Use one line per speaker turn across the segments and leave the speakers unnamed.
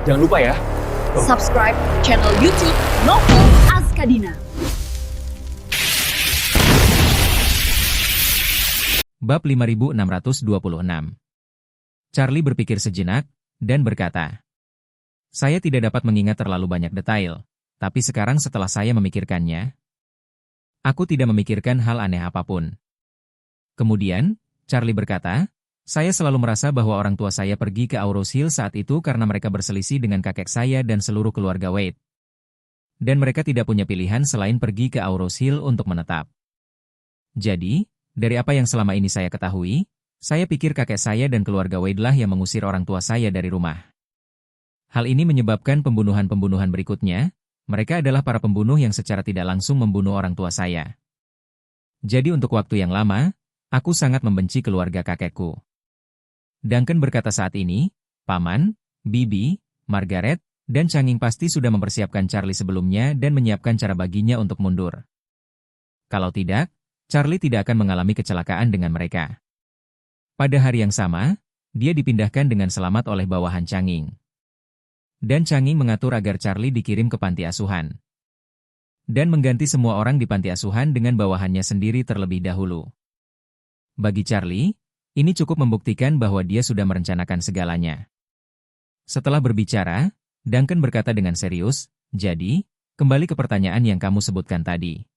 Jangan lupa ya.
Subscribe channel YouTube Novel Azkadina.
Bab 5626. Charlie berpikir sejenak, dan berkata, "Saya tidak dapat mengingat terlalu banyak detail, tapi sekarang setelah saya memikirkannya, aku tidak memikirkan hal aneh apapun." Kemudian, Charlie berkata, "Saya selalu merasa bahwa orang tua saya pergi ke Auros Hill saat itu karena mereka berselisih dengan kakek saya dan seluruh keluarga Wade. Dan mereka tidak punya pilihan selain pergi ke Auros Hill untuk menetap. Jadi, dari apa yang selama ini saya ketahui, saya pikir kakek saya dan keluarga Wade lah yang mengusir orang tua saya dari rumah. Hal ini menyebabkan pembunuhan-pembunuhan berikutnya. Mereka adalah para pembunuh yang secara tidak langsung membunuh orang tua saya. Jadi untuk waktu yang lama, aku sangat membenci keluarga kakekku." Duncan berkata saat ini, Paman, Bibi, Margaret, dan Changing pasti sudah mempersiapkan Charlie sebelumnya dan menyiapkan cara baginya untuk mundur. Kalau tidak, Charlie tidak akan mengalami kecelakaan dengan mereka. Pada hari yang sama, dia dipindahkan dengan selamat oleh bawahan Changing. Dan Changing mengatur agar Charlie dikirim ke panti asuhan. Dan mengganti semua orang di panti asuhan dengan bawahannya sendiri terlebih dahulu. Bagi Charlie, ini cukup membuktikan bahwa dia sudah merencanakan segalanya. Setelah berbicara, Duncan berkata dengan serius, "Jadi, kembali ke pertanyaan yang kamu sebutkan tadi.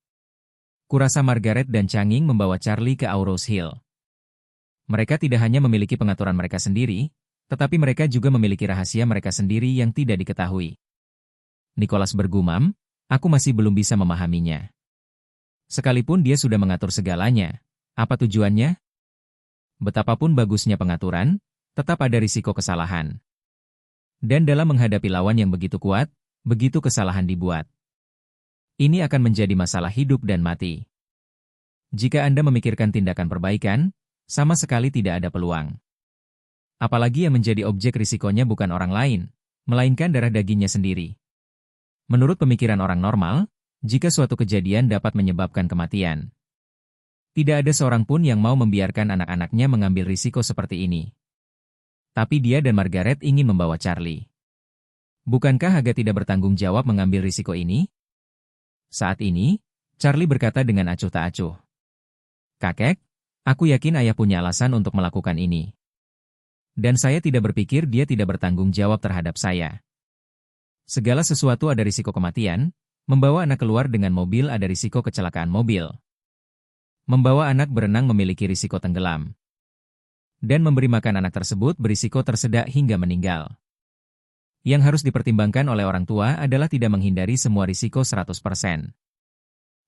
Kurasa Margaret dan Changing membawa Charlie ke Auros Hill. Mereka tidak hanya memiliki pengaturan mereka sendiri, tetapi mereka juga memiliki rahasia mereka sendiri yang tidak diketahui." Nicholas bergumam, "Aku masih belum bisa memahaminya. Sekalipun dia sudah mengatur segalanya, apa tujuannya? Betapapun bagusnya pengaturan, tetap ada risiko kesalahan. Dan dalam menghadapi lawan yang begitu kuat, begitu kesalahan dibuat. Ini akan menjadi masalah hidup dan mati. Jika Anda memikirkan tindakan perbaikan, sama sekali tidak ada peluang. Apalagi yang menjadi objek risikonya bukan orang lain, melainkan darah dagingnya sendiri. Menurut pemikiran orang normal, jika suatu kejadian dapat menyebabkan kematian, tidak ada seorang pun yang mau membiarkan anak-anaknya mengambil risiko seperti ini. Tapi dia dan Margaret ingin membawa Charlie. Bukankah agak tidak bertanggung jawab mengambil risiko ini?" Saat ini, Charlie berkata dengan acuh tak acuh, "Kakek, aku yakin ayah punya alasan untuk melakukan ini. Dan saya tidak berpikir dia tidak bertanggung jawab terhadap saya. Segala sesuatu ada risiko kematian, membawa anak keluar dengan mobil ada risiko kecelakaan mobil. Membawa anak berenang memiliki risiko tenggelam. Dan memberi makan anak tersebut berisiko tersedak hingga meninggal. Yang harus dipertimbangkan oleh orang tua adalah tidak menghindari semua risiko 100%.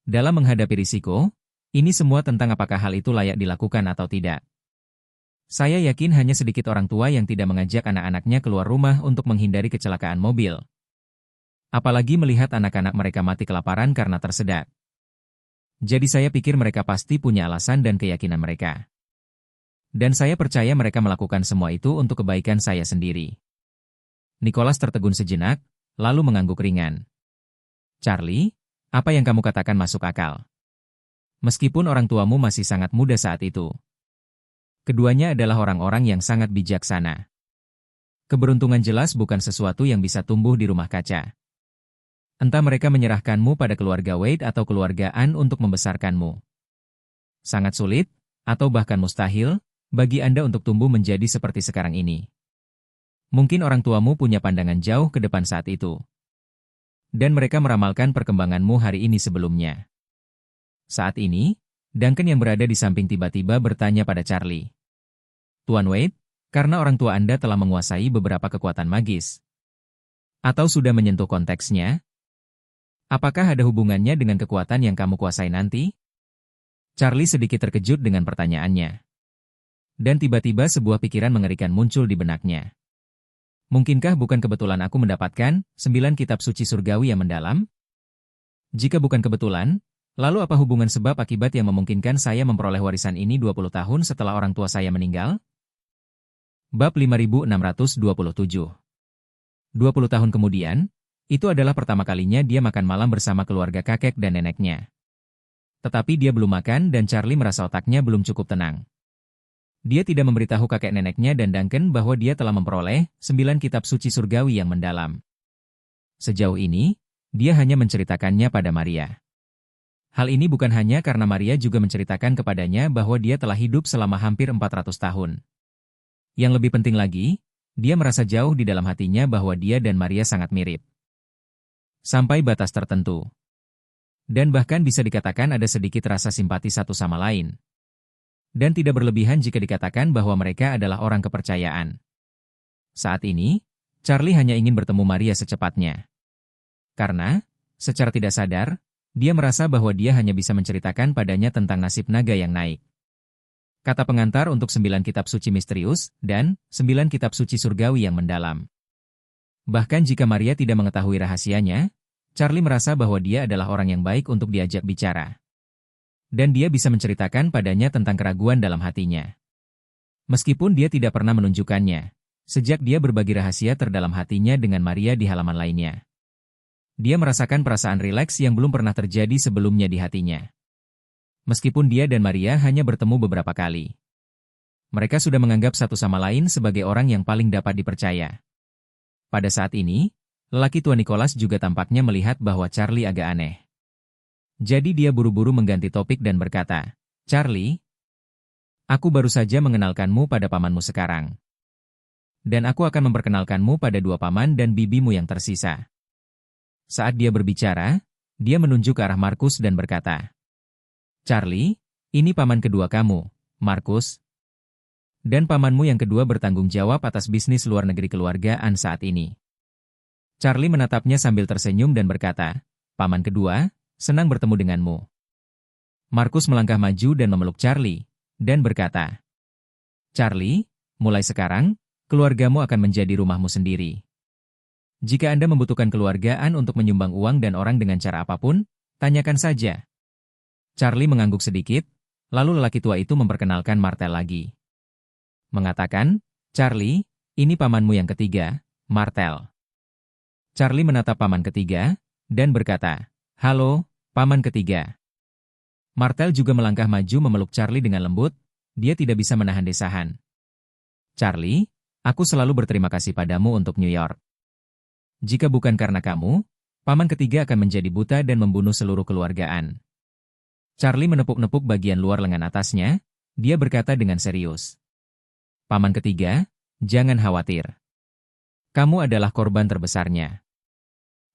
Dalam menghadapi risiko, ini semua tentang apakah hal itu layak dilakukan atau tidak. Saya yakin hanya sedikit orang tua yang tidak mengajak anak-anaknya keluar rumah untuk menghindari kecelakaan mobil. Apalagi melihat anak-anak mereka mati kelaparan karena tersedak. Jadi saya pikir mereka pasti punya alasan dan keyakinan mereka. Dan saya percaya mereka melakukan semua itu untuk kebaikan saya sendiri." Nicholas tertegun sejenak, lalu mengangguk ringan. "Charlie, apa yang kamu katakan masuk akal. Meskipun orang tuamu masih sangat muda saat itu. Keduanya adalah orang-orang yang sangat bijaksana. Keberuntungan jelas bukan sesuatu yang bisa tumbuh di rumah kaca. Entah mereka menyerahkanmu pada keluarga Wade atau keluarga Ann untuk membesarkanmu. Sangat sulit, atau bahkan mustahil, bagi Anda untuk tumbuh menjadi seperti sekarang ini. Mungkin orang tuamu punya pandangan jauh ke depan saat itu. Dan mereka meramalkan perkembanganmu hari ini sebelumnya." Saat ini, Duncan yang berada di samping tiba-tiba bertanya pada Charlie, "Tuan Wade, karena orang tua Anda telah menguasai beberapa kekuatan magis. Atau sudah menyentuh konteksnya? Apakah ada hubungannya dengan kekuatan yang kamu kuasai nanti?" Charlie sedikit terkejut dengan pertanyaannya. Dan tiba-tiba sebuah pikiran mengerikan muncul di benaknya. "Mungkinkah bukan kebetulan aku mendapatkan 9 kitab suci surgawi yang mendalam? Jika bukan kebetulan, lalu apa hubungan sebab akibat yang memungkinkan saya memperoleh warisan ini 20 tahun setelah orang tua saya meninggal?" Bab 5627. 20 tahun kemudian, itu adalah pertama kalinya dia makan malam bersama keluarga kakek dan neneknya. Tetapi dia belum makan dan Charlie merasa otaknya belum cukup tenang. Dia tidak memberitahu kakek neneknya dan Duncan bahwa dia telah memperoleh 9 kitab suci surgawi yang mendalam. Sejauh ini, dia hanya menceritakannya pada Maria. Hal ini bukan hanya karena Maria juga menceritakan kepadanya bahwa dia telah hidup selama hampir 400 tahun. Yang lebih penting lagi, dia merasa jauh di dalam hatinya bahwa dia dan Maria sangat mirip. Sampai batas tertentu. Dan bahkan bisa dikatakan ada sedikit rasa simpati satu sama lain. Dan tidak berlebihan jika dikatakan bahwa mereka adalah orang kepercayaan. Saat ini, Charlie hanya ingin bertemu Maria secepatnya. Karena, secara tidak sadar, dia merasa bahwa dia hanya bisa menceritakan padanya tentang nasib naga yang naik. Kata pengantar untuk 9 kitab suci misterius dan 9 kitab suci surgawi yang mendalam. Bahkan jika Maria tidak mengetahui rahasianya, Charlie merasa bahwa dia adalah orang yang baik untuk diajak bicara. Dan dia bisa menceritakan padanya tentang keraguan dalam hatinya. Meskipun dia tidak pernah menunjukkannya, sejak dia berbagi rahasia terdalam hatinya dengan Maria di halaman lainnya. Dia merasakan perasaan rileks yang belum pernah terjadi sebelumnya di hatinya. Meskipun dia dan Maria hanya bertemu beberapa kali. Mereka sudah menganggap satu sama lain sebagai orang yang paling dapat dipercaya. Pada saat ini, lelaki tua Nicholas juga tampaknya melihat bahwa Charlie agak aneh. Jadi dia buru-buru mengganti topik dan berkata, "Charlie, aku baru saja mengenalkanmu pada pamanmu sekarang. Dan aku akan memperkenalkanmu pada 2 paman dan bibimu yang tersisa." Saat dia berbicara, dia menunjuk ke arah Markus dan berkata, "Charlie, ini paman kedua kamu, Markus. Dan pamanmu yang kedua bertanggung jawab atas bisnis luar negeri keluargaan saat ini." Charlie menatapnya sambil tersenyum dan berkata, "Paman kedua, senang bertemu denganmu." Markus melangkah maju dan memeluk Charlie, dan berkata, "Charlie, mulai sekarang, keluargamu akan menjadi rumahmu sendiri. Jika Anda membutuhkan keluargaan untuk menyumbang uang dan orang dengan cara apapun, tanyakan saja." Charlie mengangguk sedikit, lalu lelaki tua itu memperkenalkan Martel lagi. Mengatakan, "Charlie, ini pamanmu yang ketiga, Martel." Charlie menatap paman ketiga, dan berkata, "Halo, paman ketiga." Martel juga melangkah maju memeluk Charlie dengan lembut, dia tidak bisa menahan desahan. "Charlie, aku selalu berterima kasih padamu untuk New York. Jika bukan karena kamu, paman ketiga akan menjadi buta dan membunuh seluruh keluargaan." Charlie menepuk-nepuk bagian luar lengan atasnya, dia berkata dengan serius, "Paman ketiga, jangan khawatir. Kamu adalah korban terbesarnya."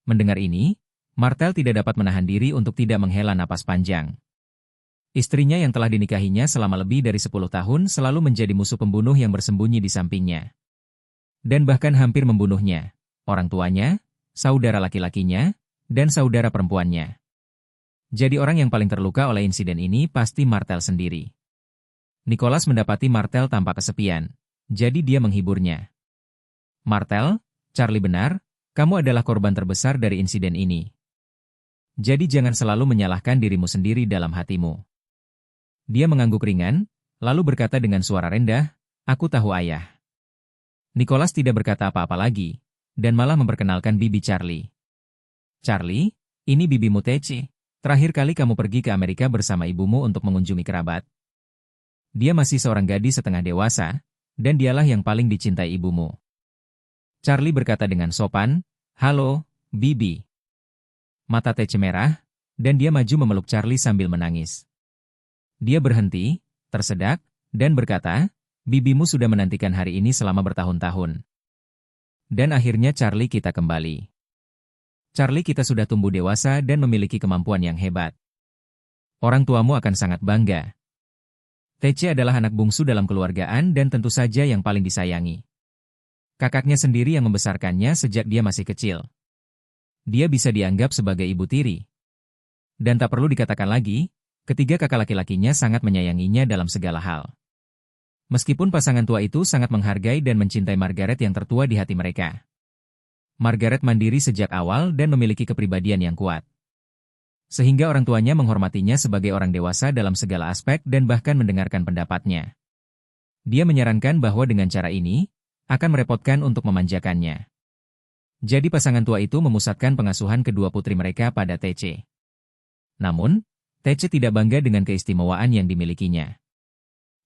Mendengar ini, Martel tidak dapat menahan diri untuk tidak menghela napas panjang. Istrinya yang telah dinikahinya selama lebih dari 10 tahun selalu menjadi musuh pembunuh yang bersembunyi di sampingnya. Dan bahkan hampir membunuhnya, orang tuanya, saudara laki-lakinya, dan saudara perempuannya. Jadi orang yang paling terluka oleh insiden ini pasti Martel sendiri. Nicholas mendapati Martel tampak kesepian, jadi dia menghiburnya. "Martel, Charlie benar, kamu adalah korban terbesar dari insiden ini. Jadi jangan selalu menyalahkan dirimu sendiri dalam hatimu." Dia mengangguk ringan, lalu berkata dengan suara rendah, "Aku tahu ayah." Nicholas tidak berkata apa-apa lagi, dan malah memperkenalkan bibi Charlie. "Charlie, ini bibimu Tece. Terakhir kali kamu pergi ke Amerika bersama ibumu untuk mengunjungi kerabat. Dia masih seorang gadis setengah dewasa, dan dialah yang paling dicintai ibumu." Charlie berkata dengan sopan, "Halo, bibi." Mata Tece merah, dan dia maju memeluk Charlie sambil menangis. Dia berhenti, tersedak, dan berkata, "Bibimu sudah menantikan hari ini selama bertahun-tahun. Dan akhirnya Charlie kita kembali. Charlie kita sudah tumbuh dewasa dan memiliki kemampuan yang hebat. Orang tuamu akan sangat bangga." Tece adalah anak bungsu dalam keluargaan dan tentu saja yang paling disayangi. Kakaknya sendiri yang membesarkannya sejak dia masih kecil. Dia bisa dianggap sebagai ibu tiri. Dan tak perlu dikatakan lagi, ketiga kakak laki-lakinya sangat menyayanginya dalam segala hal. Meskipun pasangan tua itu sangat menghargai dan mencintai Margaret yang tertua di hati mereka. Margaret mandiri sejak awal dan memiliki kepribadian yang kuat. Sehingga orang tuanya menghormatinya sebagai orang dewasa dalam segala aspek dan bahkan mendengarkan pendapatnya. Dia menyarankan bahwa dengan cara ini, akan merepotkan untuk memanjakannya. Jadi pasangan tua itu memusatkan pengasuhan kedua putri mereka pada Tece. Namun, Tece tidak bangga dengan keistimewaan yang dimilikinya.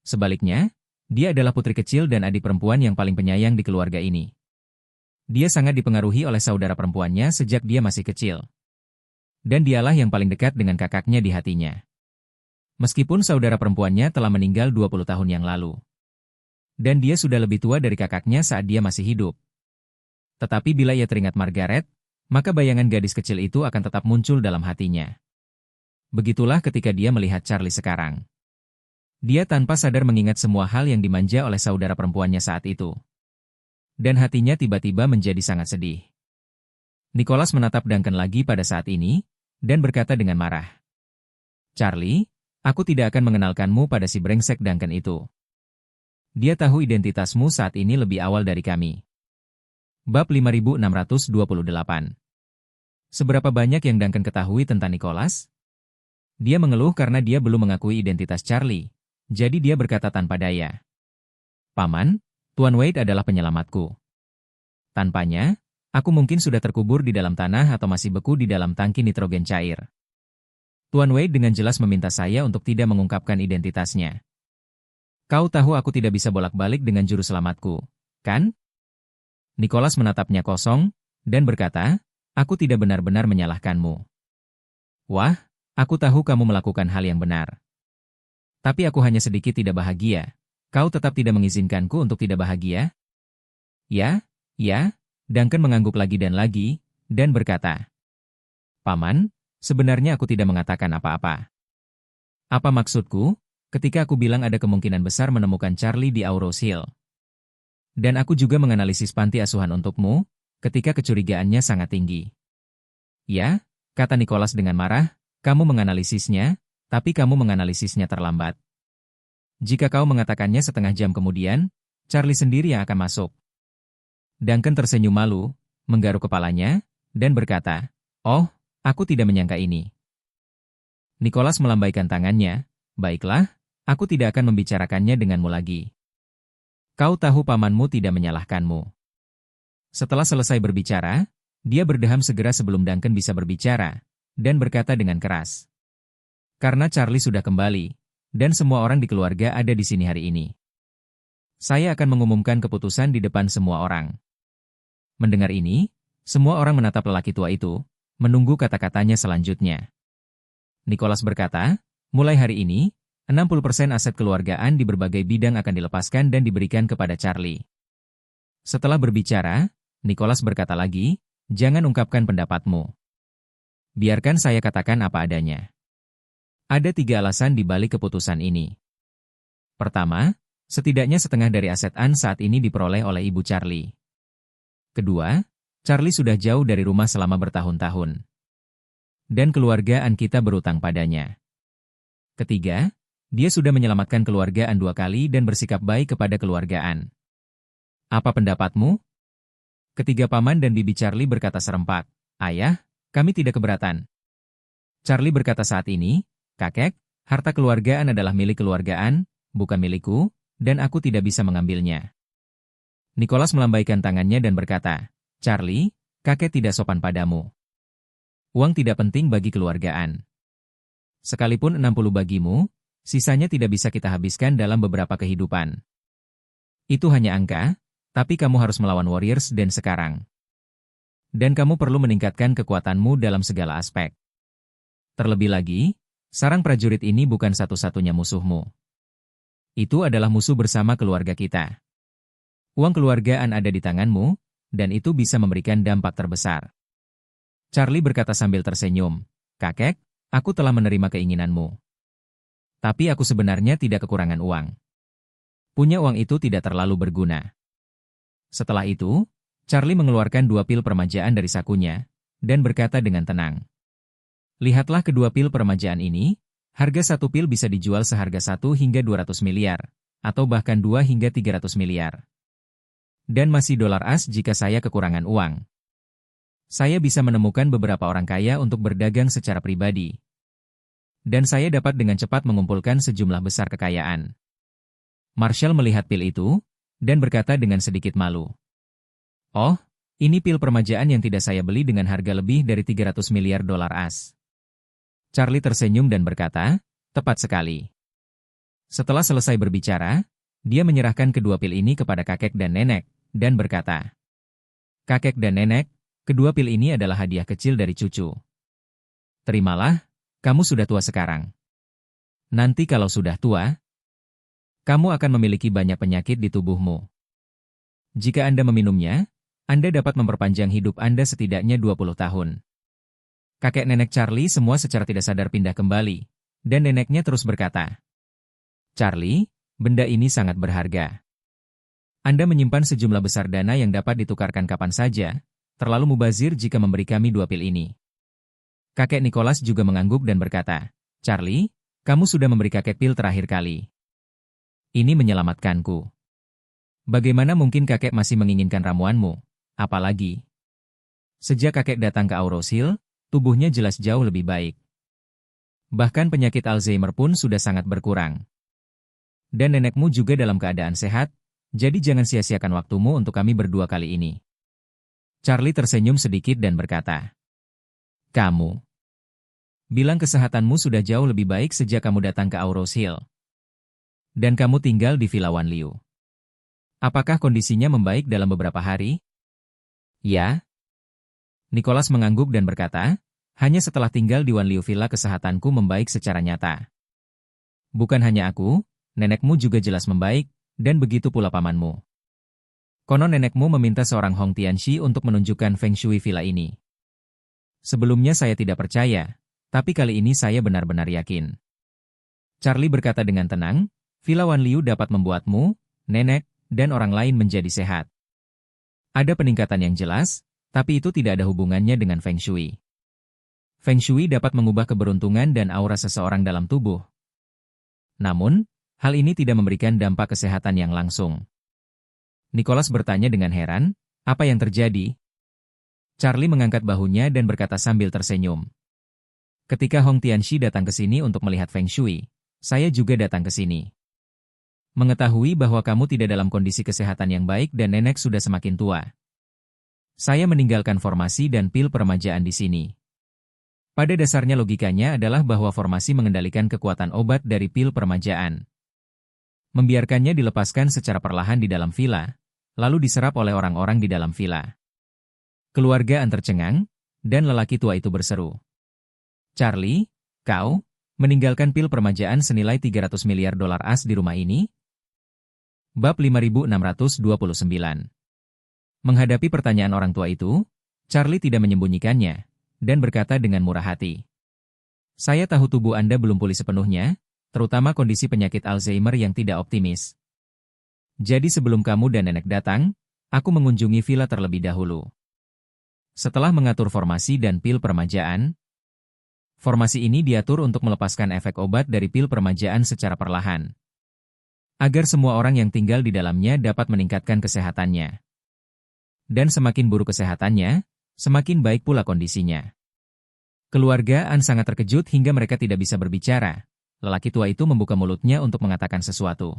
Sebaliknya, Dia adalah putri kecil dan adik perempuan yang paling penyayang di keluarga ini. Dia sangat dipengaruhi oleh saudara perempuannya sejak dia masih kecil. Dan dialah yang paling dekat dengan kakaknya di hatinya. Meskipun saudara perempuannya telah meninggal 20 tahun yang lalu. Dan dia sudah lebih tua dari kakaknya saat dia masih hidup. Tetapi bila ia teringat Margaret, maka bayangan gadis kecil itu akan tetap muncul dalam hatinya. Begitulah ketika dia melihat Charlie sekarang. Dia tanpa sadar mengingat semua hal yang dimanja oleh saudara perempuannya saat itu. Dan hatinya tiba-tiba menjadi sangat sedih. Nicholas menatap Duncan lagi pada saat ini, dan berkata dengan marah. Charlie, aku tidak akan mengenalkanmu pada si brengsek Duncan itu. Dia tahu identitasmu saat ini lebih awal dari kami. Bab 5628. Seberapa banyak yang Duncan ketahui tentang Nicholas? Dia mengeluh karena dia belum mengakui identitas Charlie, jadi dia berkata tanpa daya. Paman, Tuan Wade adalah penyelamatku. Tanpanya, aku mungkin sudah terkubur di dalam tanah atau masih beku di dalam tangki nitrogen cair. Tuan Wade dengan jelas meminta saya untuk tidak mengungkapkan identitasnya. Kau tahu aku tidak bisa bolak-balik dengan juru selamatku, kan? Nicholas menatapnya kosong, dan berkata, aku tidak benar-benar menyalahkanmu. Wah, aku tahu kamu melakukan hal yang benar. Tapi aku hanya sedikit tidak bahagia. Kau tetap tidak mengizinkanku untuk tidak bahagia? Ya, Duncan mengangguk lagi, dan berkata, Paman, sebenarnya aku tidak mengatakan apa-apa. Apa maksudku? Ketika aku bilang ada kemungkinan besar menemukan Charlie di Aurous Hill. Dan aku juga menganalisis panti asuhan untukmu, ketika kecurigaannya sangat tinggi. Ya, kata Nicholas dengan marah, kamu menganalisisnya, tapi kamu menganalisisnya terlambat. Jika kau mengatakannya setengah jam kemudian, Charlie sendiri yang akan masuk. Duncan tersenyum malu, menggaruk kepalanya, dan berkata, oh, aku tidak menyangka ini. Nicholas melambaikan tangannya, baiklah, aku tidak akan membicarakannya denganmu lagi. Kau tahu pamanmu tidak menyalahkanmu. Setelah selesai berbicara, dia berdeham segera sebelum Duncan bisa berbicara, dan berkata dengan keras. Karena Charlie sudah kembali, dan semua orang di keluarga ada di sini hari ini. Saya akan mengumumkan keputusan di depan semua orang. Mendengar ini, semua orang menatap lelaki tua itu, menunggu kata-katanya selanjutnya. Nicholas berkata, mulai hari ini, 60% aset keluargaan di berbagai bidang akan dilepaskan dan diberikan kepada Charlie. Setelah berbicara, Nicholas berkata lagi, jangan ungkapkan pendapatmu. Biarkan saya katakan apa adanya. Ada 3 alasan di balik keputusan ini. Pertama, setidaknya setengah dari aset Anne saat ini diperoleh oleh ibu Charlie. Kedua, Charlie sudah jauh dari rumah selama bertahun-tahun. Dan keluarga Anne kita berutang padanya. Ketiga, dia sudah menyelamatkan keluarga Anne 2 kali dan bersikap baik kepada keluarga Anne. Apa pendapatmu? Ketiga paman dan bibi Charlie berkata serempak, ayah, kami tidak keberatan. Charlie berkata saat ini, kakek, harta keluarga Anne adalah milik keluarga Anne, bukan milikku, dan aku tidak bisa mengambilnya. Nicholas melambaikan tangannya dan berkata, Charlie, kakek tidak sopan padamu. Uang tidak penting bagi keluarga Anne. Sekalipun 60 bagimu, sisanya tidak bisa kita habiskan dalam beberapa kehidupan. Itu hanya angka, tapi kamu harus melawan Warriors dan sekarang. Dan kamu perlu meningkatkan kekuatanmu dalam segala aspek. Terlebih lagi, sarang prajurit ini bukan satu-satunya musuhmu. Itu adalah musuh bersama keluarga kita. Uang keluargaan ada di tanganmu, dan itu bisa memberikan dampak terbesar. Charlie berkata sambil tersenyum, kakek, aku telah menerima keinginanmu. Tapi aku sebenarnya tidak kekurangan uang. Punya uang itu tidak terlalu berguna. Setelah itu, Charlie mengeluarkan 2 pil permajaan dari sakunya, dan berkata dengan tenang. Lihatlah kedua pil permajaan ini, harga 1 pil bisa dijual seharga 1 hingga 200 miliar, atau bahkan 2 hingga 300 miliar. Dan masih dolar as jika saya kekurangan uang. Saya bisa menemukan beberapa orang kaya untuk berdagang secara pribadi. Dan saya dapat dengan cepat mengumpulkan sejumlah besar kekayaan. Marshall melihat pil itu, dan berkata dengan sedikit malu. Oh, ini pil permajaan yang tidak saya beli dengan harga lebih dari 300 miliar dolar as. Charlie tersenyum dan berkata, tepat sekali. Setelah selesai berbicara, Dia menyerahkan kedua pil ini kepada kakek dan nenek, dan berkata, "Kakek dan nenek, kedua pil ini adalah hadiah kecil dari cucu. Terimalah, kamu sudah tua sekarang. Nanti kalau sudah tua, kamu akan memiliki banyak penyakit di tubuhmu. Jika Anda meminumnya, Anda dapat memperpanjang hidup Anda setidaknya 20 tahun." Kakek nenek Charlie semua secara tidak sadar pindah kembali, dan neneknya terus berkata, "Charlie, benda ini sangat berharga. Anda menyimpan sejumlah besar dana yang dapat ditukarkan kapan saja, terlalu mubazir jika memberi kami dua pil ini." Kakek Nicholas juga mengangguk dan berkata, "Charlie, kamu sudah memberi kakek pil terakhir kali. Ini menyelamatkanku. Bagaimana mungkin kakek masih menginginkan ramuanmu? Apalagi sejak kakek datang ke Auros Hill, tubuhnya jelas jauh lebih baik. Bahkan penyakit Alzheimer pun sudah sangat berkurang. Dan nenekmu juga dalam keadaan sehat, jadi jangan sia-siakan waktumu untuk kami berdua kali ini." Charlie tersenyum sedikit dan berkata, "Kamu bilang kesehatanmu sudah jauh lebih baik sejak kamu datang ke Auros Hill. Dan kamu tinggal di Villa Wan Liu. Apakah kondisinya membaik dalam beberapa hari?" "Ya." Nicholas mengangguk dan berkata, "Hanya setelah tinggal di Wan Liu Villa kesehatanku membaik secara nyata. Bukan hanya aku, nenekmu juga jelas membaik, dan begitu pula pamanmu. Konon nenekmu meminta seorang Hong Tianxi untuk menunjukkan Feng Shui villa ini. Sebelumnya saya tidak percaya, tapi kali ini saya benar-benar yakin." Charlie berkata dengan tenang, "Villa Wan Liu dapat membuatmu, nenek, dan orang lain menjadi sehat. Ada peningkatan yang jelas, tapi itu tidak ada hubungannya dengan Feng Shui. Feng Shui dapat mengubah keberuntungan dan aura seseorang dalam tubuh. Namun, hal ini tidak memberikan dampak kesehatan yang langsung." Nicholas bertanya dengan heran, "Apa yang terjadi?" Charlie mengangkat bahunya dan berkata sambil tersenyum, "Ketika Hong Tianxi datang ke sini untuk melihat Feng Shui, saya juga datang ke sini. Mengetahui bahwa kamu tidak dalam kondisi kesehatan yang baik dan nenek sudah semakin tua. Saya meninggalkan formasi dan pil peremajaan di sini. Pada dasarnya logikanya adalah bahwa formasi mengendalikan kekuatan obat dari pil peremajaan. Membiarkannya dilepaskan secara perlahan di dalam villa, lalu diserap oleh orang-orang di dalam villa." Keluarga tercengang, dan lelaki tua itu berseru, "Charlie, kau meninggalkan pil peremajaan senilai 300 miliar dolar AS di rumah ini?" Bab 5629. Menghadapi pertanyaan orang tua itu, Charlie tidak menyembunyikannya, dan berkata dengan murah hati, "Saya tahu tubuh Anda belum pulih sepenuhnya, terutama kondisi penyakit Alzheimer yang tidak optimis. Jadi sebelum kamu dan nenek datang, aku mengunjungi villa terlebih dahulu. Setelah mengatur formasi dan pil peremajaan, formasi ini diatur untuk melepaskan efek obat dari pil peremajaan secara perlahan, agar semua orang yang tinggal di dalamnya dapat meningkatkan kesehatannya. Dan semakin buruk kesehatannya, semakin baik pula kondisinya." Keluarga An sangat terkejut hingga mereka tidak bisa berbicara. Lelaki tua itu membuka mulutnya untuk mengatakan sesuatu.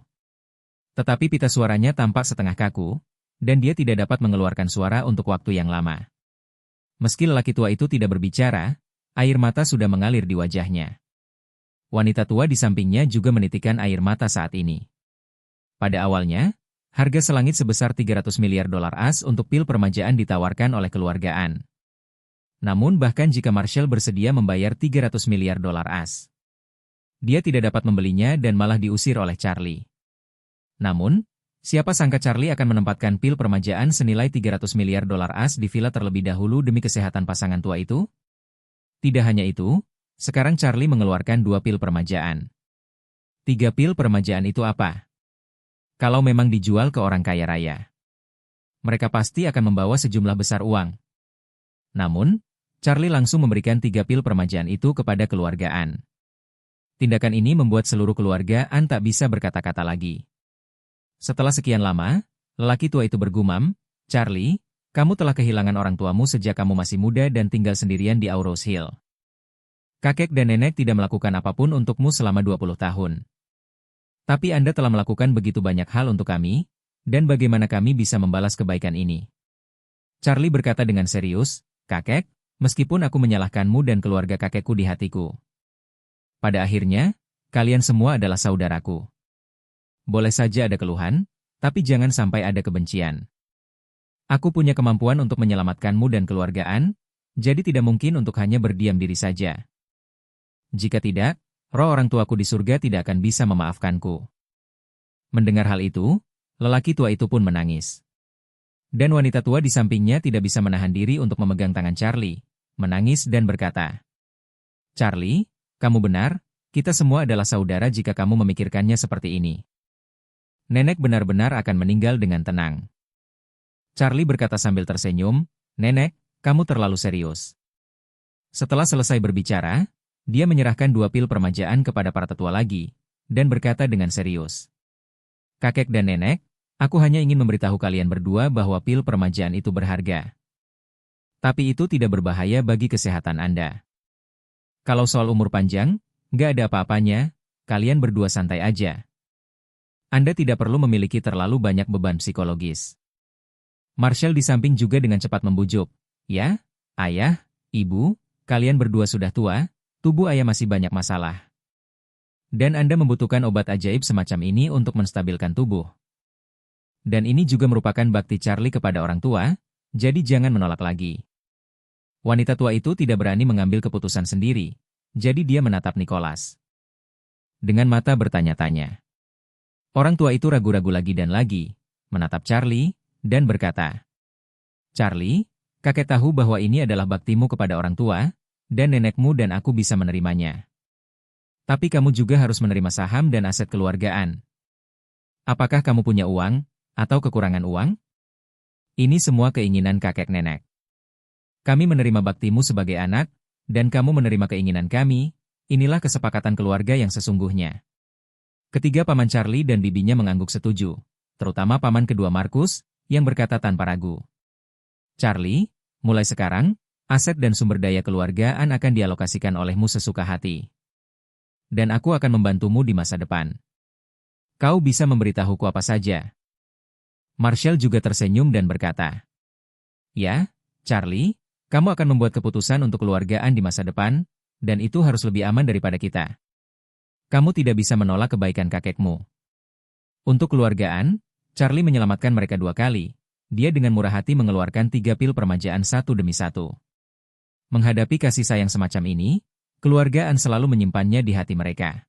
Tetapi pita suaranya tampak setengah kaku, dan dia tidak dapat mengeluarkan suara untuk waktu yang lama. Meski lelaki tua itu tidak berbicara, air mata sudah mengalir di wajahnya. Wanita tua di sampingnya juga menitikkan air mata saat ini. Pada awalnya, harga selangit sebesar 300 miliar dolar AS untuk pil peremajaan ditawarkan oleh keluarga An. Namun bahkan jika Marshall bersedia membayar 300 miliar dolar AS, dia tidak dapat membelinya dan malah diusir oleh Charlie. Namun, siapa sangka Charlie akan menempatkan pil peremajaan senilai 300 miliar dolar AS di villa terlebih dahulu demi kesehatan pasangan tua itu? Tidak hanya itu, sekarang Charlie mengeluarkan 2 pil peremajaan. 3 pil peremajaan itu apa? Kalau memang dijual ke orang kaya raya, mereka pasti akan membawa sejumlah besar uang. Namun, Charlie langsung memberikan 3 pil peremajaan itu kepada keluarga An. Tindakan ini membuat seluruh keluarga An tak bisa berkata-kata lagi. Setelah sekian lama, lelaki tua itu bergumam, "Charlie, kamu telah kehilangan orang tuamu sejak kamu masih muda dan tinggal sendirian di Auros Hill. Kakek dan nenek tidak melakukan apapun untukmu selama 20 tahun. Tapi Anda telah melakukan begitu banyak hal untuk kami, dan bagaimana kami bisa membalas kebaikan ini?" Charlie berkata dengan serius, "Kakek, meskipun aku menyalahkanmu dan keluarga kakekku di hatiku, pada akhirnya, kalian semua adalah saudaraku. boleh saja ada keluhan, tapi jangan sampai ada kebencian. Aku punya kemampuan untuk menyelamatkanmu dan keluargaan, jadi tidak mungkin untuk hanya berdiam diri saja. Jika tidak, roh orang tuaku di surga tidak akan bisa memaafkanku. Mendengar hal itu, lelaki tua itu pun menangis. Dan wanita tua di sampingnya tidak bisa menahan diri untuk memegang tangan Charlie, menangis dan berkata, "Charlie, kamu benar, kita semua adalah saudara jika kamu memikirkannya seperti ini." Nenek benar-benar akan meninggal dengan tenang. Charlie berkata sambil tersenyum, "Nenek, kamu terlalu serius." Setelah selesai berbicara, dia menyerahkan 2 pil permajaan kepada para tetua lagi, dan berkata dengan serius, "Kakek dan nenek, aku hanya ingin memberitahu kalian berdua bahwa pil permajaan itu berharga. Tapi itu tidak berbahaya bagi kesehatan Anda. Kalau soal umur panjang, nggak ada apa-apanya, kalian berdua santai aja. Anda tidak perlu memiliki terlalu banyak beban psikologis." Marshall di samping juga dengan cepat membujuk, "Ya, ayah, ibu, kalian berdua sudah tua, tubuh ayah masih banyak masalah. Dan Anda membutuhkan obat ajaib semacam ini untuk menstabilkan tubuh. Dan ini juga merupakan bakti Charlie kepada orang tua, jadi jangan menolak lagi." Wanita tua itu tidak berani mengambil keputusan sendiri, jadi dia menatap Nicholas dengan mata bertanya-tanya. Orang tua itu ragu-ragu lagi dan lagi, menatap Charlie, dan berkata, "Charlie, kakek tahu bahwa ini adalah baktimu kepada orang tua, dan nenekmu dan aku bisa menerimanya. Tapi kamu juga harus menerima saham dan aset keluargaan. Apakah kamu punya uang, atau kekurangan uang? Ini semua keinginan kakek nenek. Kami menerima baktimu sebagai anak, dan kamu menerima keinginan kami, inilah kesepakatan keluarga yang sesungguhnya." Ketiga paman Charlie dan bibinya mengangguk setuju, terutama paman kedua Markus, yang berkata tanpa ragu, "Charlie, mulai sekarang, aset dan sumber daya keluargaan akan dialokasikan olehmu sesuka hati. Dan aku akan membantumu di masa depan. Kau bisa memberitahuku apa saja." Marshall juga tersenyum dan berkata, "Ya, Charlie, kamu akan membuat keputusan untuk keluargaan di masa depan, dan itu harus lebih aman daripada kita. Kamu tidak bisa menolak kebaikan kakekmu." Untuk keluargaan, Charlie menyelamatkan mereka 2 kali. Dia dengan murah hati mengeluarkan 3 pil permajaan satu demi satu. Menghadapi kasih sayang semacam ini, keluargaan selalu menyimpannya di hati mereka.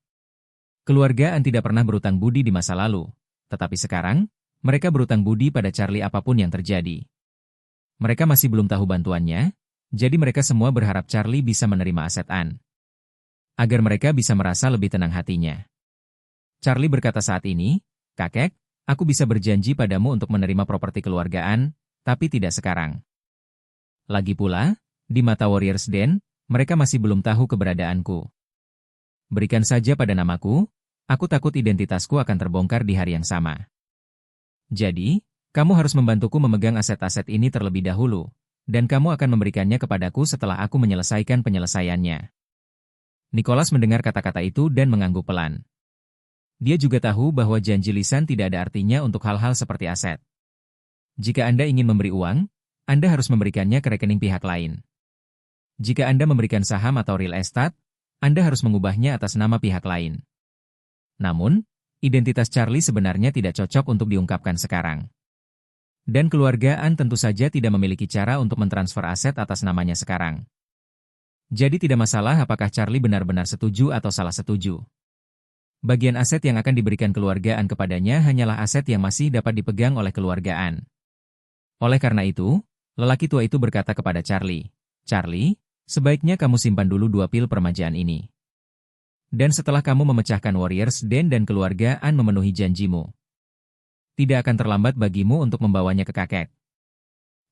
Keluargaan tidak pernah berutang budi di masa lalu, tetapi sekarang, mereka berutang budi pada Charlie apapun yang terjadi. Mereka masih belum tahu bantuannya, jadi mereka semua berharap Charlie bisa menerima aset Anne, agar mereka bisa merasa lebih tenang hatinya. Charlie berkata saat ini, "Kakek, aku bisa berjanji padamu untuk menerima properti keluargaan, tapi tidak sekarang. Lagi pula, di mata Warriors Den, mereka masih belum tahu keberadaanku. Berikan saja pada namaku, aku takut identitasku akan terbongkar di hari yang sama. Jadi, kamu harus membantuku memegang aset-aset ini terlebih dahulu, dan kamu akan memberikannya kepadaku setelah aku menyelesaikan penyelesaiannya." Nicholas mendengar kata-kata itu dan mengangguk pelan. Dia juga tahu bahwa janji lisan tidak ada artinya untuk hal-hal seperti aset. Jika Anda ingin memberi uang, Anda harus memberikannya ke rekening pihak lain. Jika Anda memberikan saham atau real estate, Anda harus mengubahnya atas nama pihak lain. Namun, identitas Charlie sebenarnya tidak cocok untuk diungkapkan sekarang. Dan keluargaan tentu saja tidak memiliki cara untuk mentransfer aset atas namanya sekarang. Jadi tidak masalah apakah Charlie benar-benar setuju atau salah setuju. Bagian aset yang akan diberikan keluargaan kepadanya hanyalah aset yang masih dapat dipegang oleh keluargaan. Oleh karena itu, lelaki tua itu berkata kepada Charlie, "Charlie, sebaiknya kamu simpan dulu 2 pil permajaan ini. Dan setelah kamu memecahkan Warriors Den dan keluargaan memenuhi janjimu, tidak akan terlambat bagimu untuk membawanya ke kakek."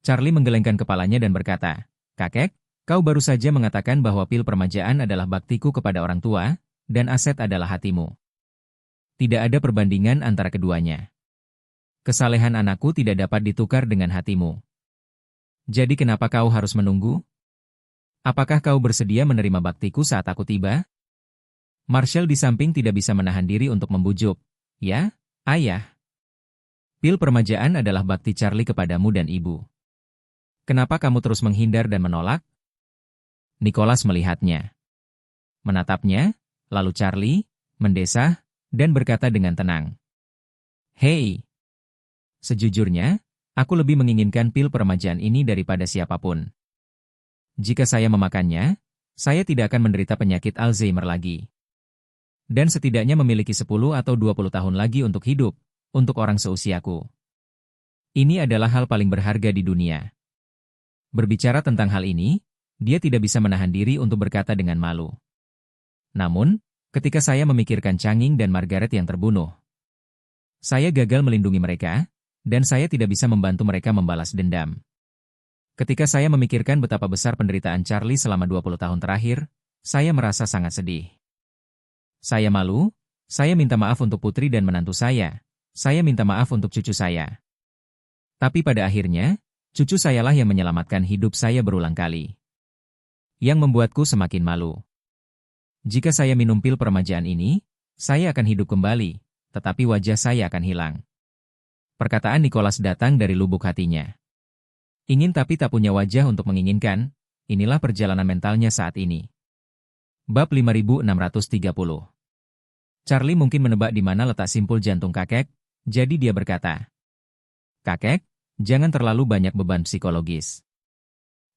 Charlie menggelengkan kepalanya dan berkata, "Kakek, kau baru saja mengatakan bahwa pil permajaan adalah baktiku kepada orang tua, dan aset adalah hatimu. Tidak ada perbandingan antara keduanya. Kesalehan anakku tidak dapat ditukar dengan hatimu. Jadi kenapa kau harus menunggu? Apakah kau bersedia menerima baktiku saat aku tiba?" Marshall di samping tidak bisa menahan diri untuk membujuk, "Ya, ayah. Pil permajaan adalah bakti Charlie kepadamu dan ibu. Kenapa kamu terus menghindar dan menolak?" Nicholas melihatnya, menatapnya, lalu Charlie, mendesah, dan berkata dengan tenang, Hei, sejujurnya, aku lebih menginginkan pil peremajaan ini daripada siapapun. Jika saya memakannya, saya tidak akan menderita penyakit Alzheimer lagi. Dan setidaknya memiliki 10 atau 20 tahun lagi untuk hidup, untuk orang seusiaku. Ini adalah hal paling berharga di dunia. Berbicara tentang hal ini, dia tidak bisa menahan diri untuk berkata dengan malu. Namun, ketika saya memikirkan Changing dan Margaret yang terbunuh, saya gagal melindungi mereka, dan saya tidak bisa membantu mereka membalas dendam. Ketika saya memikirkan betapa besar penderitaan Charlie selama 20 tahun terakhir, saya merasa sangat sedih. Saya malu, saya minta maaf untuk putri dan menantu saya minta maaf untuk cucu saya. Tapi pada akhirnya, cucu sayalah yang menyelamatkan hidup saya berulang kali. Yang membuatku semakin malu. Jika saya minum pil peremajaan ini, saya akan hidup kembali, tetapi wajah saya akan hilang. Perkataan Nicholas datang dari lubuk hatinya. Ingin tapi tak punya wajah untuk menginginkan, inilah perjalanan mentalnya saat ini. Bab 5630. Charlie mungkin menebak di mana letak simpul jantung kakek, jadi dia berkata, "Kakek, jangan terlalu banyak beban psikologis.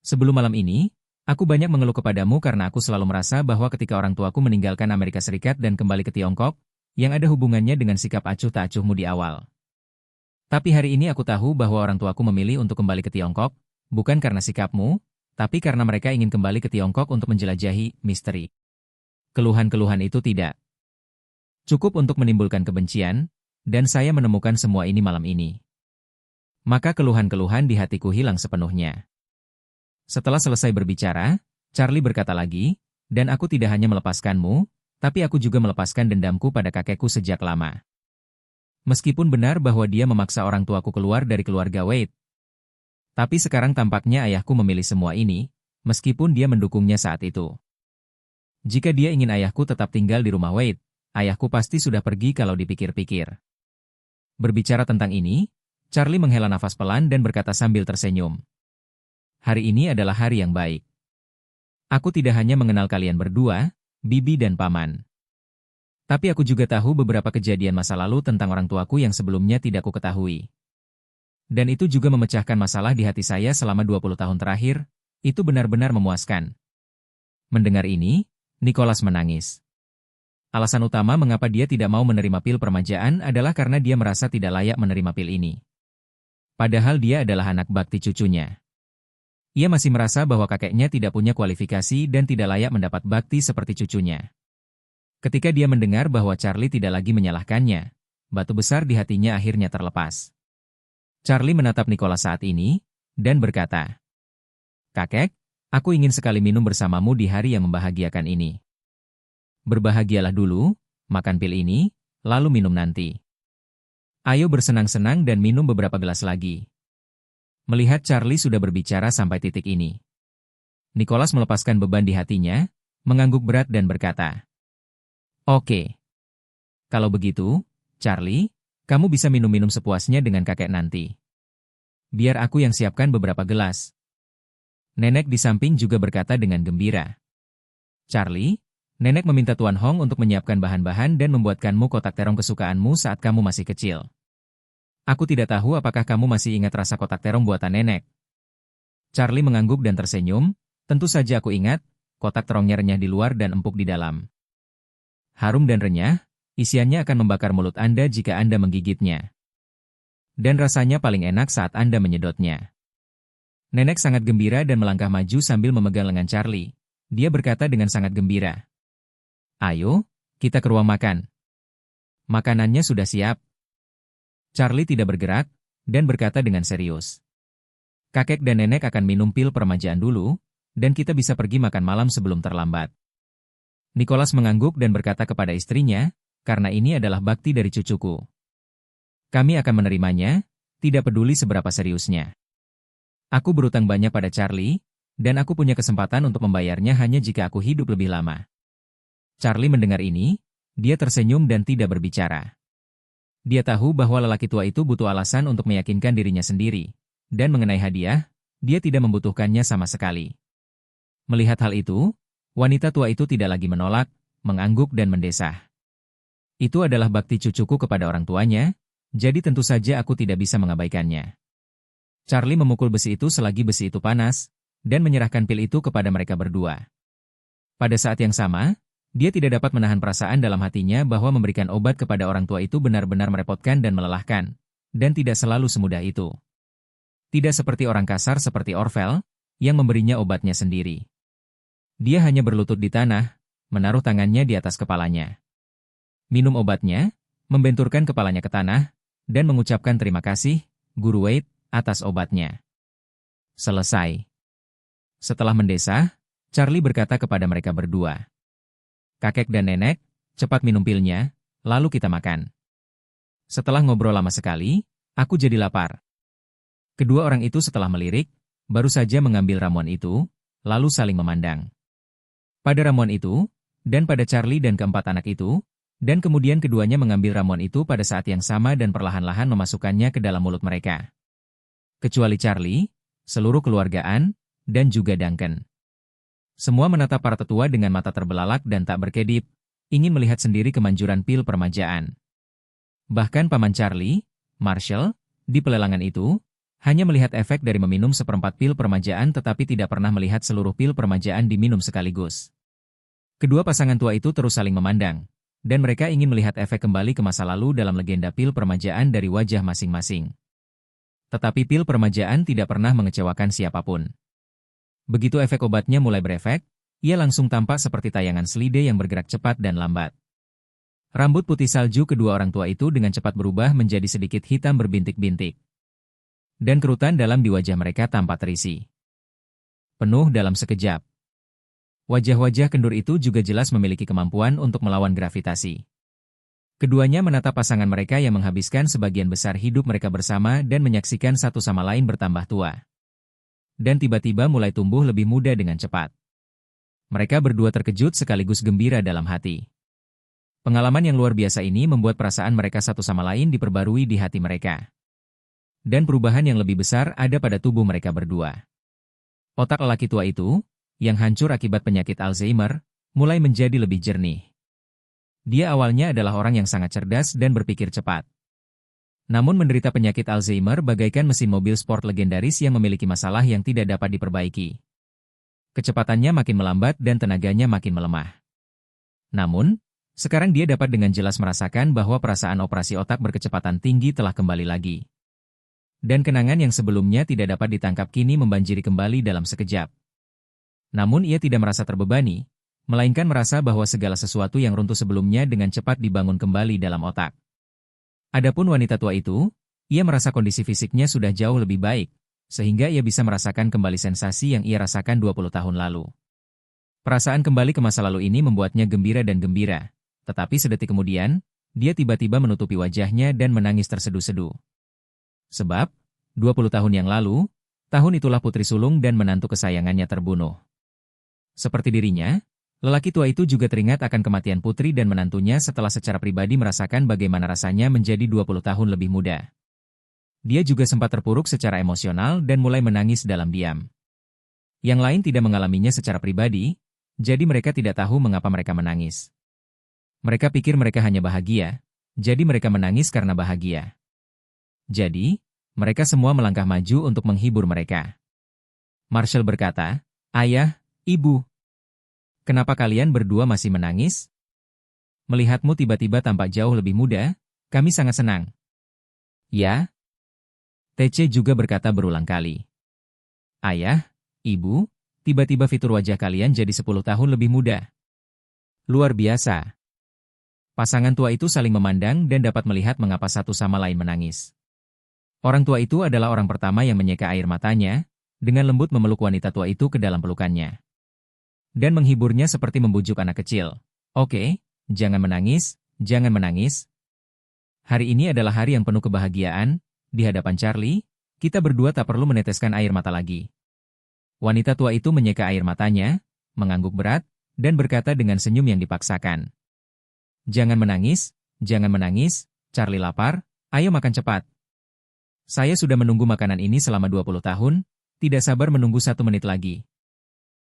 Sebelum malam ini, aku banyak mengeluh kepadamu karena aku selalu merasa bahwa ketika orang tuaku meninggalkan Amerika Serikat dan kembali ke Tiongkok, yang ada hubungannya dengan sikap acuh tak acuhmu di awal. Tapi hari ini aku tahu bahwa orang tuaku memilih untuk kembali ke Tiongkok, bukan karena sikapmu, tapi karena mereka ingin kembali ke Tiongkok untuk menjelajahi misteri. Keluhan-keluhan itu tidak cukup untuk menimbulkan kebencian, dan saya menemukan semua ini malam ini. Maka keluhan-keluhan di hatiku hilang sepenuhnya." Setelah selesai berbicara, Charlie berkata lagi, "Dan aku tidak hanya melepaskanmu, tapi aku juga melepaskan dendamku pada kakekku sejak lama. Meskipun benar bahwa dia memaksa orang tuaku keluar dari keluarga Wade. Tapi sekarang tampaknya ayahku memilih semua ini, meskipun dia mendukungnya saat itu. Jika dia ingin ayahku tetap tinggal di rumah Wade, ayahku pasti sudah pergi kalau dipikir-pikir." Berbicara tentang ini, Charlie menghela nafas pelan dan berkata sambil tersenyum, "Hari ini adalah hari yang baik. Aku tidak hanya mengenal kalian berdua, bibi dan paman. Tapi aku juga tahu beberapa kejadian masa lalu tentang orang tuaku yang sebelumnya tidak ku ketahui. Dan itu juga memecahkan masalah di hati saya selama 20 tahun terakhir, itu benar-benar memuaskan." Mendengar ini, Nicholas menangis. Alasan utama mengapa dia tidak mau menerima pil peremajaan adalah karena dia merasa tidak layak menerima pil ini. Padahal dia adalah anak bakti cucunya. Ia masih merasa bahwa kakeknya tidak punya kualifikasi dan tidak layak mendapat bakti seperti cucunya. Ketika dia mendengar bahwa Charlie tidak lagi menyalahkannya, batu besar di hatinya akhirnya terlepas. Charlie menatap Nicholas saat ini, dan berkata, "Kakek, aku ingin sekali minum bersamamu di hari yang membahagiakan ini. Berbahagialah dulu, makan pil ini, lalu minum nanti. Ayo bersenang-senang dan minum beberapa gelas lagi." Melihat Charlie sudah berbicara sampai titik ini, Nicholas melepaskan beban di hatinya, mengangguk berat dan berkata, "Oke. Kalau begitu, Charlie, kamu bisa minum-minum sepuasnya dengan kakek nanti. Biar aku yang siapkan beberapa gelas." Nenek di samping juga berkata dengan gembira, "Charlie, Nenek meminta Tuan Hong untuk menyiapkan bahan-bahan dan membuatkanmu kotak terong kesukaanmu saat kamu masih kecil. Aku tidak tahu apakah kamu masih ingat rasa kotak terong buatan Nenek." Charlie mengangguk dan tersenyum, "Tentu saja aku ingat, kotak terongnya renyah di luar dan empuk di dalam. Harum dan renyah, isiannya akan membakar mulut Anda jika Anda menggigitnya. Dan rasanya paling enak saat Anda menyedotnya." Nenek sangat gembira dan melangkah maju sambil memegang lengan Charlie. Dia berkata dengan sangat gembira, "Ayo, kita ke ruang makan. Makanannya sudah siap." Charlie tidak bergerak, dan berkata dengan serius, "Kakek dan nenek akan minum pil peremajaan dulu, dan kita bisa pergi makan malam sebelum terlambat." Nicholas mengangguk dan berkata kepada istrinya, "Karena ini adalah bakti dari cucuku. Kami akan menerimanya, tidak peduli seberapa seriusnya. Aku berutang banyak pada Charlie, dan aku punya kesempatan untuk membayarnya hanya jika aku hidup lebih lama." Charlie mendengar ini, dia tersenyum dan tidak berbicara. Dia tahu bahwa lelaki tua itu butuh alasan untuk meyakinkan dirinya sendiri, dan mengenai hadiah, dia tidak membutuhkannya sama sekali. Melihat hal itu, wanita tua itu tidak lagi menolak, mengangguk dan mendesah. "Itu adalah bakti cucuku kepada orang tuanya, jadi tentu saja aku tidak bisa mengabaikannya. Charlie memukul besi itu selagi besi itu panas, dan menyerahkan pil itu kepada mereka berdua. Pada saat yang sama, dia tidak dapat menahan perasaan dalam hatinya bahwa memberikan obat kepada orang tua itu benar-benar merepotkan dan melelahkan, dan tidak selalu semudah itu. Tidak seperti orang kasar seperti Orvel, yang memberinya obatnya sendiri. Dia hanya berlutut di tanah, menaruh tangannya di atas kepalanya. Minum obatnya, membenturkan kepalanya ke tanah, dan mengucapkan terima kasih, Guru Wade, atas obatnya. Selesai. Setelah mendesah, Charlie berkata kepada mereka berdua, "Kakek dan nenek, cepat minum pilnya, lalu kita makan." Setelah ngobrol lama sekali, aku jadi lapar. Kedua orang itu setelah melirik, baru saja mengambil ramuan itu, lalu saling memandang. Pada ramuan itu, dan pada Charlie dan keempat anak itu, dan kemudian keduanya mengambil ramuan itu pada saat yang sama dan perlahan-lahan memasukkannya ke dalam mulut mereka. Kecuali Charlie, seluruh keluarga Ann, dan juga Duncan. Semua menatap para tetua dengan mata terbelalak dan tak berkedip, ingin melihat sendiri kemanjuran pil permajaan. Bahkan paman Charlie, Marshall, di pelelangan itu, hanya melihat efek dari meminum seperempat pil permajaan tetapi tidak pernah melihat seluruh pil permajaan diminum sekaligus. Kedua pasangan tua itu terus saling memandang, dan mereka ingin melihat efek kembali ke masa lalu dalam legenda pil permajaan dari wajah masing-masing. Tetapi pil permajaan tidak pernah mengecewakan siapapun. Begitu efek obatnya mulai berefek, ia langsung tampak seperti tayangan selide yang bergerak cepat dan lambat. Rambut putih salju kedua orang tua itu dengan cepat berubah menjadi sedikit hitam berbintik-bintik. Dan kerutan dalam di wajah mereka tampak terisi. Penuh dalam sekejap. Wajah-wajah kendur itu juga jelas memiliki kemampuan untuk melawan gravitasi. Keduanya menatap pasangan mereka yang menghabiskan sebagian besar hidup mereka bersama dan menyaksikan satu sama lain bertambah tua. Dan tiba-tiba mulai tumbuh lebih muda dengan cepat. Mereka berdua terkejut sekaligus gembira dalam hati. Pengalaman yang luar biasa ini membuat perasaan mereka satu sama lain diperbarui di hati mereka. Dan perubahan yang lebih besar ada pada tubuh mereka berdua. Otak lelaki tua itu, yang hancur akibat penyakit Alzheimer, mulai menjadi lebih jernih. Dia awalnya adalah orang yang sangat cerdas dan berpikir cepat. Namun menderita penyakit Alzheimer bagaikan mesin mobil sport legendaris yang memiliki masalah yang tidak dapat diperbaiki. Kecepatannya makin melambat dan tenaganya makin melemah. Namun, sekarang dia dapat dengan jelas merasakan bahwa perasaan operasi otak berkecepatan tinggi telah kembali lagi. Dan kenangan yang sebelumnya tidak dapat ditangkap kini membanjiri kembali dalam sekejap. Namun ia tidak merasa terbebani, melainkan merasa bahwa segala sesuatu yang runtuh sebelumnya dengan cepat dibangun kembali dalam otak. Adapun wanita tua itu, ia merasa kondisi fisiknya sudah jauh lebih baik, sehingga ia bisa merasakan kembali sensasi yang ia rasakan 20 tahun lalu. Perasaan kembali ke masa lalu ini membuatnya gembira dan gembira, tetapi sedetik kemudian, dia tiba-tiba menutupi wajahnya dan menangis terseduh-seduh. Sebab, 20 tahun yang lalu, tahun itulah putri sulung dan menantu kesayangannya terbunuh. Seperti dirinya, lelaki tua itu juga teringat akan kematian putri dan menantunya setelah secara pribadi merasakan bagaimana rasanya menjadi 20 tahun lebih muda. Dia juga sempat terpuruk secara emosional dan mulai menangis dalam diam. Yang lain tidak mengalaminya secara pribadi, jadi mereka tidak tahu mengapa mereka menangis. Mereka pikir mereka hanya bahagia, jadi mereka menangis karena bahagia. Jadi, mereka semua melangkah maju untuk menghibur mereka. Marshall berkata, "Ayah, Ibu, kenapa kalian berdua masih menangis? Melihatmu tiba-tiba tampak jauh lebih muda, kami sangat senang." "Ya?" TC juga berkata berulang kali. "Ayah, Ibu, tiba-tiba fitur wajah kalian jadi 10 tahun lebih muda. Luar biasa." Pasangan tua itu saling memandang dan dapat melihat mengapa satu sama lain menangis. Orang tua itu adalah orang pertama yang menyeka air matanya, dengan lembut memeluk wanita tua itu ke dalam pelukannya. Dan menghiburnya seperti membujuk anak kecil. "Oke, jangan menangis, jangan menangis. Hari ini adalah hari yang penuh kebahagiaan, di hadapan Charlie, kita berdua tak perlu meneteskan air mata lagi." Wanita tua itu menyeka air matanya, mengangguk berat, dan berkata dengan senyum yang dipaksakan. Jangan menangis, Charlie lapar, ayo makan cepat. Saya sudah menunggu makanan ini selama 20 tahun, tidak sabar menunggu 1 menit lagi."